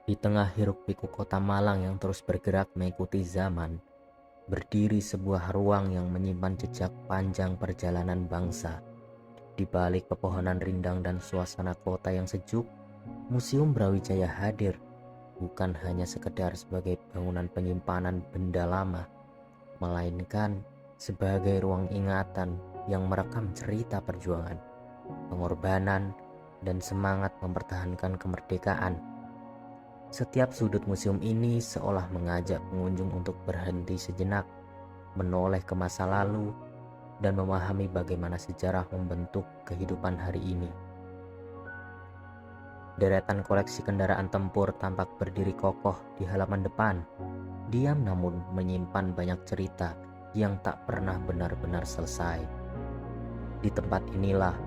Di tengah hiruk-pikuk kota Malang yang terus bergerak mengikuti zaman, berdiri sebuah ruang yang menyimpan jejak panjang perjalanan bangsa. Di balik pepohonan rindang dan suasana kota yang sejuk, Museum Brawijaya hadir bukan hanya sekedar sebagai bangunan penyimpanan benda lama, melainkan sebagai ruang ingatan yang merekam cerita perjuangan, pengorbanan, dan semangat mempertahankan kemerdekaan. Setiap sudut museum ini seolah mengajak pengunjung untuk berhenti sejenak, menoleh ke masa lalu, dan memahami bagaimana sejarah membentuk kehidupan hari ini. Deretan koleksi kendaraan tempur tampak berdiri kokoh di halaman depan, diam namun menyimpan banyak cerita yang tak pernah benar-benar selesai. Di tempat inilah,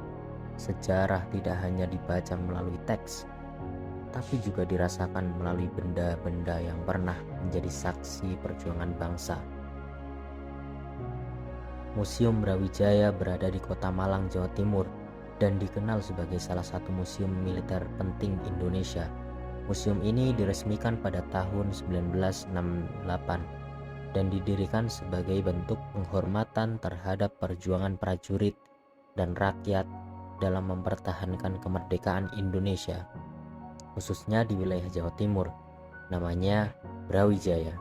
sejarah tidak hanya dibaca melalui teks, tapi juga dirasakan melalui benda-benda yang pernah menjadi saksi perjuangan bangsa. Museum Brawijaya berada di Kota Malang, Jawa Timur, dan dikenal sebagai salah satu museum militer penting Indonesia. Museum ini diresmikan pada tahun 1968 dan didirikan sebagai bentuk penghormatan terhadap perjuangan prajurit dan rakyat dalam mempertahankan kemerdekaan Indonesia, khususnya di wilayah Jawa Timur. Namanya Brawijaya.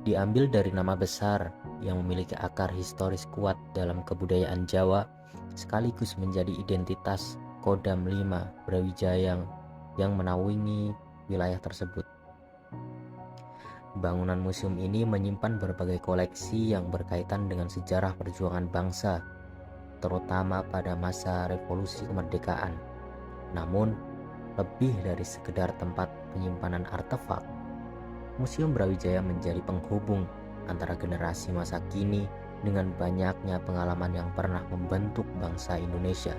Diambil dari nama besar yang memiliki akar historis kuat dalam kebudayaan Jawa, sekaligus menjadi identitas Kodam 5 Brawijaya yang menaungi wilayah tersebut. Bangunan museum ini menyimpan berbagai koleksi yang berkaitan dengan sejarah perjuangan bangsa, terutama pada masa revolusi kemerdekaan. Namun, lebih dari sekedar tempat penyimpanan artefak, Museum Brawijaya menjadi penghubung antara generasi masa kini dengan banyaknya pengalaman yang pernah membentuk bangsa Indonesia.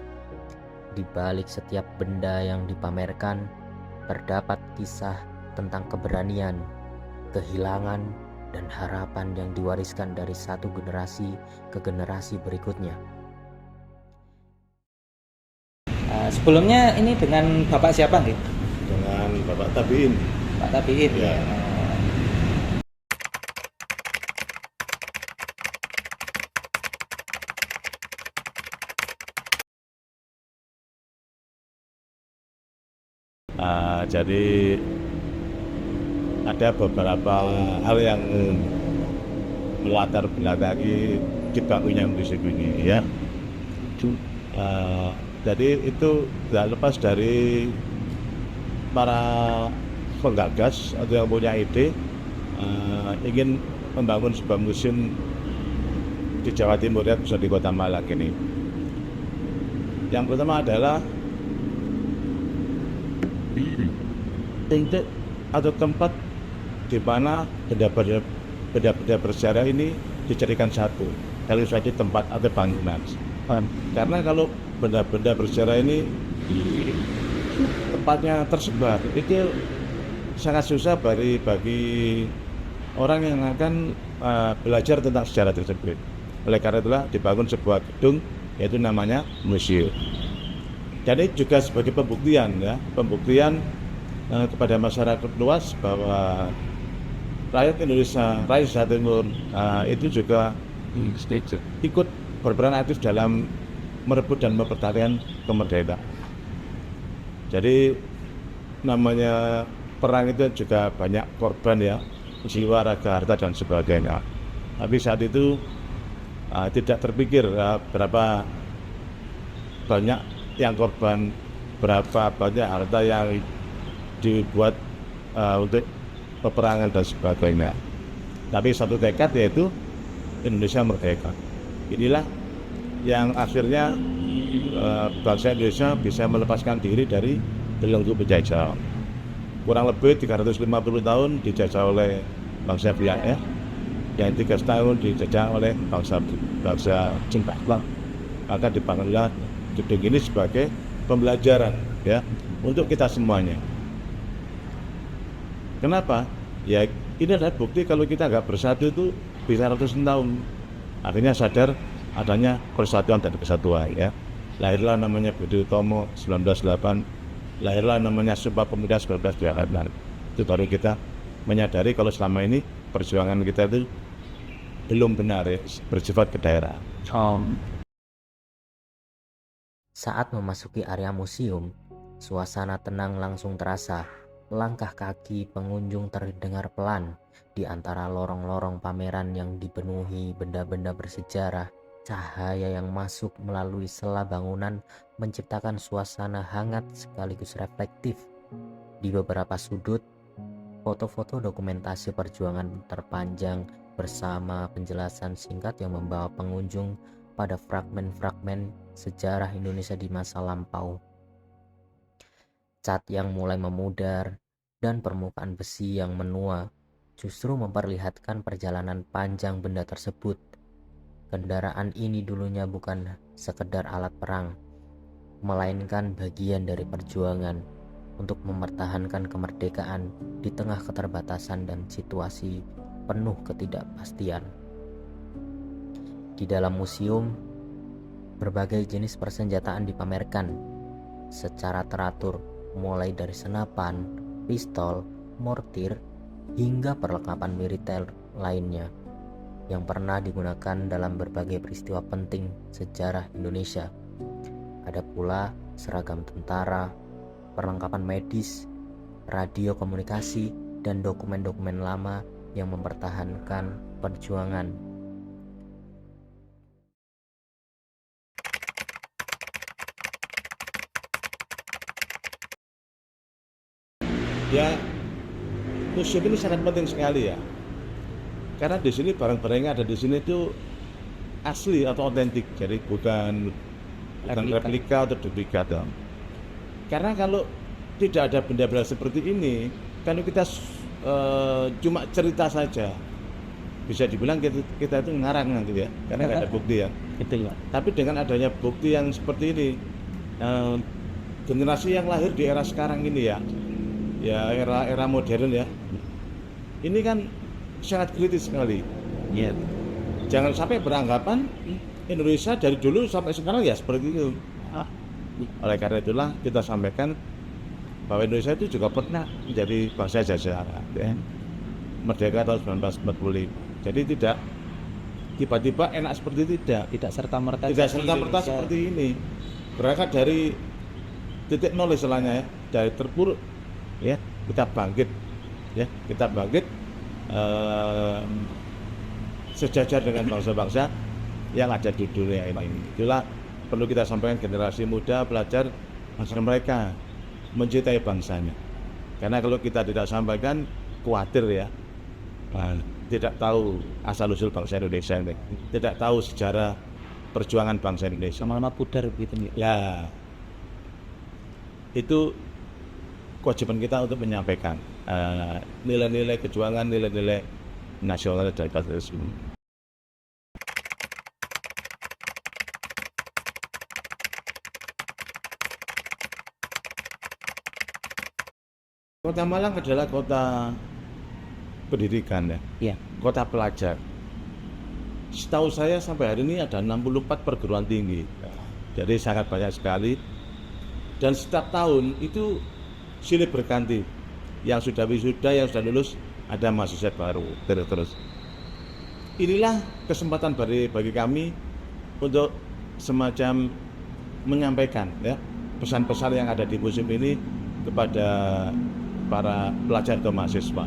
Di balik setiap benda yang dipamerkan, terdapat kisah tentang keberanian, kehilangan, dan harapan yang diwariskan dari satu generasi ke generasi berikutnya. Sebelumnya ini dengan Bapak siapa nih? Dengan Bapak Tabiin. Pak Tabiin Ya. Jadi ada beberapa hal yang melatar belakangi dibangunnya museum ini ya. Jadi itu tidak lepas dari para penggagas atau yang punya ide ingin membangun sebuah museum di Jawa Timur ya, khususnya di Kota Malang ini. Yang pertama adalah titik atau tempat di mana benda-benda bersejarah ini dijadikan satu, kalau saja tempat atau bangunan. Karena kalau benda-benda bersejarah ini tempatnya tersebar, itu sangat susah bagi orang yang akan belajar tentang sejarah tersebut. Oleh karena itulah dibangun sebuah gedung, yaitu namanya museum. Jadi juga sebagai pembuktian kepada masyarakat luas bahwa rakyat Indonesia, rakyat Jawa Timur itu juga ikut berperan aktif dalam merebut dan mempertahankan kemerdekaan. Jadi namanya perang itu juga banyak korban ya, jiwa, raga, harta dan sebagainya. Tapi saat itu tidak terpikir berapa banyak yang korban, berapa banyak harta yang dibuat untuk peperangan dan sebagainya. Tapi satu tekad, yaitu Indonesia merdeka. Inilah yang akhirnya bangsa Indonesia bisa melepaskan diri dari belenggu penjajah. Kurang lebih 350 tahun dijajah oleh bangsa Belanda, yang 3 tahun dijajah oleh bangsa Jepang. Maka dibangunlah gedung ini sebagai pembelajaran ya untuk kita semuanya. Kenapa? Ya ini adalah bukti kalau kita nggak bersatu itu bisa ratusan tahun. Akhirnya sadar adanya persatuan dan kesatuan ya. Lahirlah namanya Budi Utomo 1908 lahirlah namanya Sumpah Pemuda 1928. Itu baru kita menyadari kalau selama ini perjuangan kita itu belum benar ya, bersifat ke daerah. Saat memasuki area museum, suasana tenang langsung terasa. Langkah kaki pengunjung terdengar pelan di antara lorong-lorong pameran yang dipenuhi benda-benda bersejarah. Cahaya yang masuk melalui sela bangunan menciptakan suasana hangat sekaligus reflektif. Di beberapa sudut, foto-foto dokumentasi perjuangan terpanjang bersama penjelasan singkat yang membawa pengunjung pada fragmen-fragmen sejarah Indonesia di masa lampau. Cat yang mulai memudar dan permukaan besi yang menua justru memperlihatkan perjalanan panjang benda tersebut. Kendaraan ini dulunya bukan sekedar alat perang, melainkan bagian dari perjuangan untuk mempertahankan kemerdekaan di tengah keterbatasan dan situasi penuh ketidakpastian. Di dalam museum, berbagai jenis persenjataan dipamerkan secara teratur, mulai dari senapan, pistol, mortir, hingga perlengkapan militer lainnya yang pernah digunakan dalam berbagai peristiwa penting sejarah Indonesia. Ada pula seragam tentara, perlengkapan medis, radio komunikasi, dan dokumen-dokumen lama yang mempertahankan perjuangan. Ya, museum ini sangat penting sekali ya. Karena di sini barang-barang yang ada di sini itu asli atau otentik, jadi bukan replika atau duplikat. Karena kalau tidak ada benda-benda seperti ini, kalau kita cuma cerita saja, bisa dibilang kita itu ngarang nanti ya, karena nggak ada bukti ya. Betul, Pak. Tapi dengan adanya bukti yang seperti ini, generasi yang lahir di era sekarang ini ya era modern ya, ini kan sangat kritis sekali. Iya. Jangan sampai beranggapan Indonesia dari dulu sampai sekarang ya seperti itu. Oleh karena itulah kita sampaikan bahwa Indonesia itu juga pernah menjadi bangsa jajah ya. Merdeka tahun 1945. Jadi tidak tiba-tiba enak seperti itu, Tidak serta-merta seperti ini. Berangkat dari titik nol istilahnya ya, dari terpuruk ya, kita bangkit sejajar dengan bangsa-bangsa yang ada di dunia ini. Itulah perlu kita sampaikan generasi muda, pelajar, bangsa mereka mencintai bangsanya. Karena kalau kita tidak sampaikan, khawatir ya, tidak tahu asal-usul bangsa Indonesia ini, tidak tahu sejarah perjuangan bangsa Indonesia. Lama-lama pudar begitu ya. Ya, itu kewajiban kita untuk menyampaikan nilai-nilai kejuangan, nilai-nilai nasional dan patriotisme. Kota Malang adalah kota pendidikan ya, Iya. kota pelajar. Setahu saya sampai hari ini ada 64 perguruan tinggi, jadi sangat banyak sekali. Dan setiap tahun itu silih berganti, yang sudah wisuda, yang sudah lulus, ada mahasiswa baru terus. Inilah kesempatan bagi kami untuk semacam menyampaikan ya pesan-pesan yang ada di museum ini kepada para pelajar atau mahasiswa.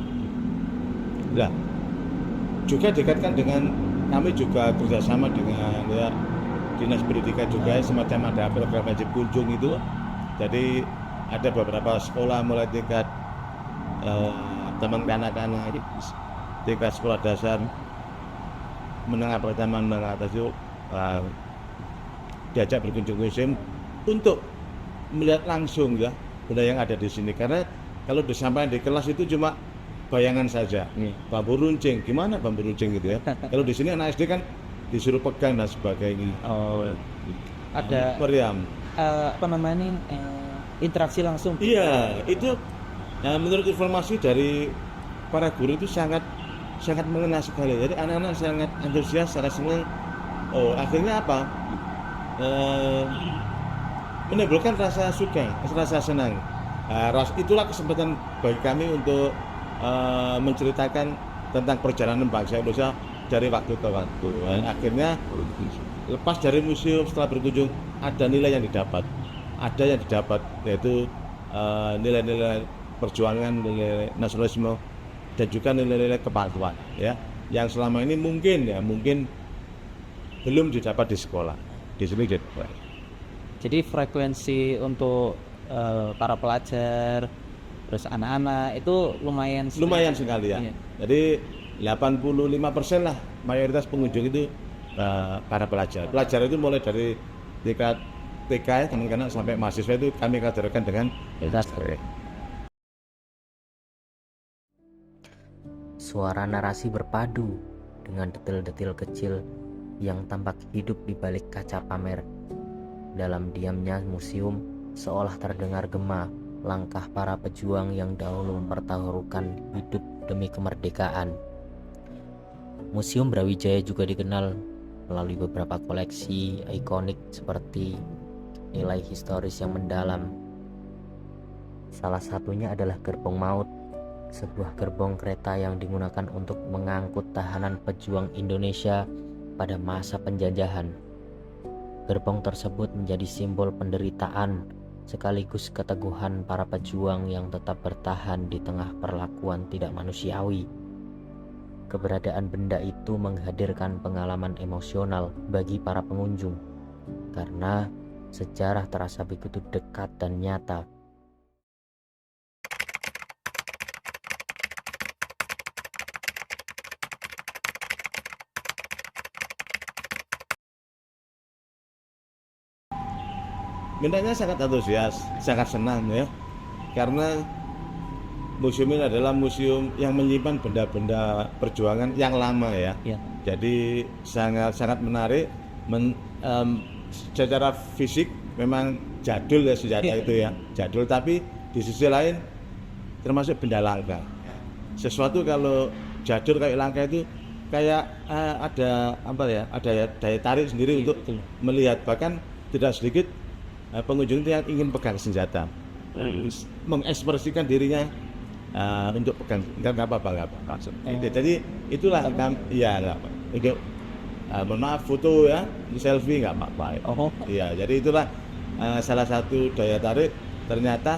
Nah, juga dikaitkan dengan kami juga kerjasama dengan ya dinas pendidikan juga, semacam ada program wajib kunjung itu. Jadi ada beberapa sekolah mulai tingkat teman anak-anak tingkat sekolah dasar, menengah pertama, menengah atas itu diajak berkunjung museum untuk melihat langsung ya benda yang ada di sini. Karena kalau disampaikan di kelas itu cuma bayangan saja. Bambu runcing, gimana bambu runcing gitu ya. Kalau di sini anak SD kan disuruh pegang dan sebagainya. Oh, ada meriam. apa namanya interaksi langsung. Iya, itu menurut informasi dari para guru itu sangat mengena sekali. Jadi anak-anak sangat antusias, sangat senang. Oh, akhirnya apa? Menimbulkan rasa suka, rasa senang. Itulah kesempatan bagi kami untuk menceritakan tentang perjalanan bangsa Indonesia dari waktu ke waktu. Dan akhirnya lepas dari museum, setelah berkunjung, ada nilai yang didapat, yaitu nilai-nilai perjuangan, nilai nasionalisme, dan juga nilai-nilai kepatuhan, ya, yang selama ini mungkin belum didapat di sekolah. Di sini didapat. Jadi frekuensi untuk para pelajar, terus anak-anak itu Lumayan sekali ya. Iya. Jadi 85% lah mayoritas pengunjung itu para pelajar. Pelajar itu mulai dari tingkat TK ya, kanak-kanak sampai mahasiswa itu kami kategorikan dengan pelajar. Suara narasi berpadu dengan detil-detil kecil yang tampak hidup di balik kaca pamer. Dalam diamnya museum seolah terdengar gema langkah para pejuang yang dahulu mempertaruhkan hidup demi kemerdekaan. Museum Brawijaya juga dikenal melalui beberapa koleksi ikonik seperti nilai historis yang mendalam. Salah satunya adalah Gerbong Maut, sebuah gerbong kereta yang digunakan untuk mengangkut tahanan pejuang Indonesia pada masa penjajahan. Gerbong tersebut menjadi simbol penderitaan sekaligus keteguhan para pejuang yang tetap bertahan di tengah perlakuan tidak manusiawi. Keberadaan benda itu menghadirkan pengalaman emosional bagi para pengunjung karena sejarah terasa begitu dekat dan nyata. Mintanya sangat antusias, sangat senang ya, karena museum ini adalah museum yang menyimpan benda-benda perjuangan yang lama ya. Ya. Jadi sangat menarik. Secara fisik memang jadul ya senjata itu ya, jadul. Tapi di sisi lain termasuk benda langka. Sesuatu kalau jadul kayak langka itu kayak ada apa ya? Ada daya tarik sendiri untuk melihat. Bahkan tidak sedikit pengunjung yang ingin pegang senjata, mengekspresikan dirinya untuk pegang, nggak apa-apa. Jadi itulah itu mohon maaf, foto ya, selfie nggak apa-apa. Iya, jadi itulah salah satu daya tarik. Ternyata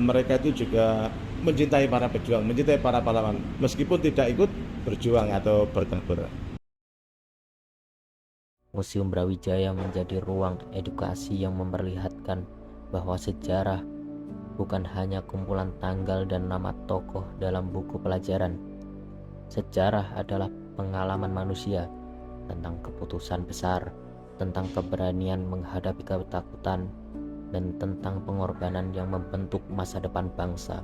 mereka itu juga mencintai para pejuang, mencintai para pahlawan, meskipun tidak ikut berjuang atau bertempur. Museum Brawijaya menjadi ruang edukasi yang memperlihatkan bahwa sejarah bukan hanya kumpulan tanggal dan nama tokoh dalam buku pelajaran. Sejarah adalah pengalaman manusia tentang keputusan besar, tentang keberanian menghadapi ketakutan, dan tentang pengorbanan yang membentuk masa depan bangsa.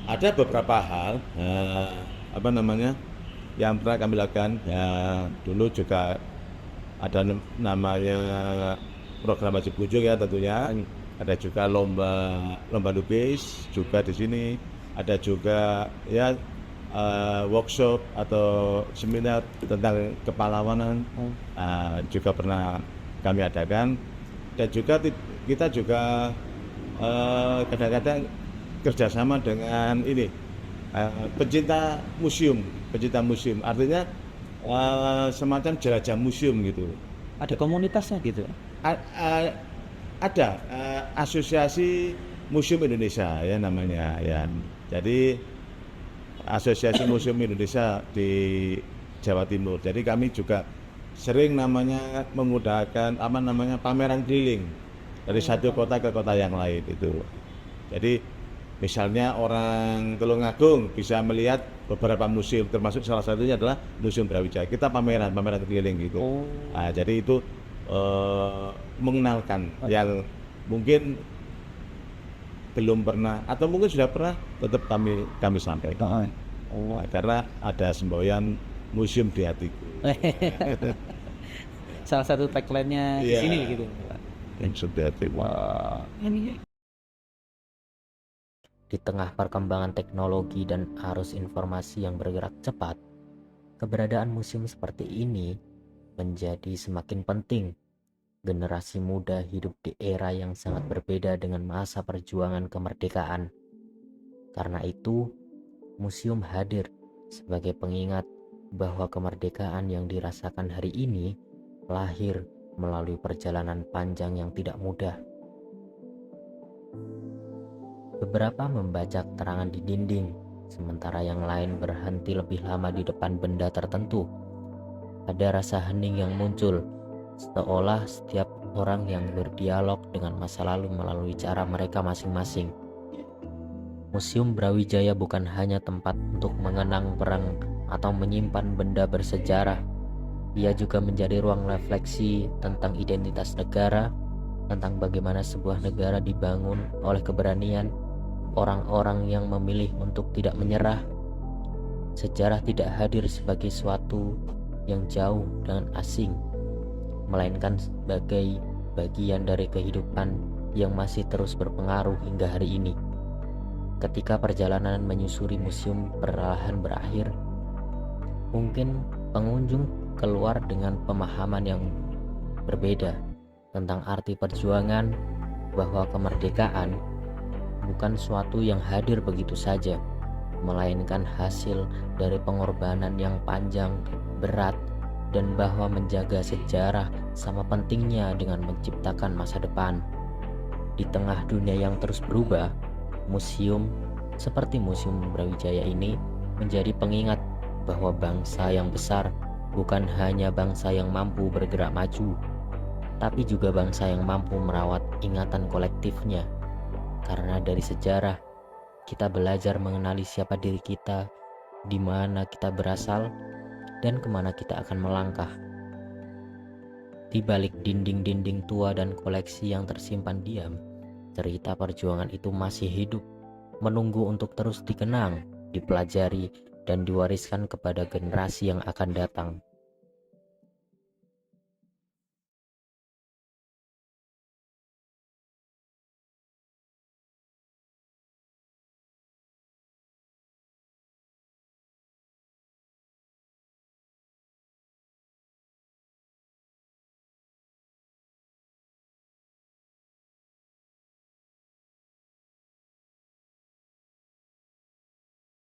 Ada beberapa hal yang pernah kami lakukan ya. Dulu juga ada namanya program wajib kunjung ya, tentunya ada juga lomba lukis juga di sini, ada juga ya workshop atau seminar tentang kepahlawanan juga pernah kami adakan. Dan juga kita juga kadang-kadang kerjasama dengan pencinta museum, artinya semacam jelajah museum gitu. Ada komunitasnya gitu? Ada Asosiasi Museum Indonesia ya namanya ya. Jadi Asosiasi Museum Indonesia di Jawa Timur. Jadi kami juga sering menggunakan pameran keliling dari satu kota ke kota yang lain itu. Jadi misalnya orang Tulungagung bisa melihat beberapa museum, termasuk salah satunya adalah Museum Brawijaya. Kita pameran keliling gitu. Jadi itu mengenalkan yang mungkin belum pernah atau mungkin sudah pernah, tetap kami sampaikan. Karena ada semboyan museum di hatiku. Salah satu tagline-nya ini gitu. Yang sudah hatiku. Di tengah perkembangan teknologi dan arus informasi yang bergerak cepat, keberadaan museum seperti ini menjadi semakin penting. Generasi muda hidup di era yang sangat berbeda dengan masa perjuangan kemerdekaan. Karena itu, museum hadir sebagai pengingat bahwa kemerdekaan yang dirasakan hari ini lahir melalui perjalanan panjang yang tidak mudah. Beberapa membaca keterangan di dinding, sementara yang lain berhenti lebih lama di depan benda tertentu. Ada rasa hening yang muncul, seolah setiap orang yang berdialog dengan masa lalu melalui cara mereka masing-masing. Museum Brawijaya bukan hanya tempat untuk mengenang perang atau menyimpan benda bersejarah. Ia juga menjadi ruang refleksi tentang identitas negara, tentang bagaimana sebuah negara dibangun oleh keberanian orang-orang yang memilih untuk tidak menyerah. Sejarah tidak hadir sebagai suatu yang jauh dan asing, melainkan sebagai bagian dari kehidupan yang masih terus berpengaruh hingga hari ini. Ketika perjalanan menyusuri museum perlahan berakhir, mungkin pengunjung keluar dengan pemahaman yang berbeda tentang arti perjuangan, bahwa kemerdekaan bukan suatu yang hadir begitu saja, melainkan hasil dari pengorbanan yang panjang, berat, dan bahwa menjaga sejarah sama pentingnya dengan menciptakan masa depan. Di tengah dunia yang terus berubah, museum seperti Museum Brawijaya ini menjadi pengingat bahwa bangsa yang besar bukan hanya bangsa yang mampu bergerak maju, tapi juga bangsa yang mampu merawat ingatan kolektifnya. Karena dari sejarah, kita belajar mengenali siapa diri kita, di mana kita berasal, dan kemana kita akan melangkah. Di balik dinding-dinding tua dan koleksi yang tersimpan diam, cerita perjuangan itu masih hidup, menunggu untuk terus dikenang, dipelajari, dan diwariskan kepada generasi yang akan datang.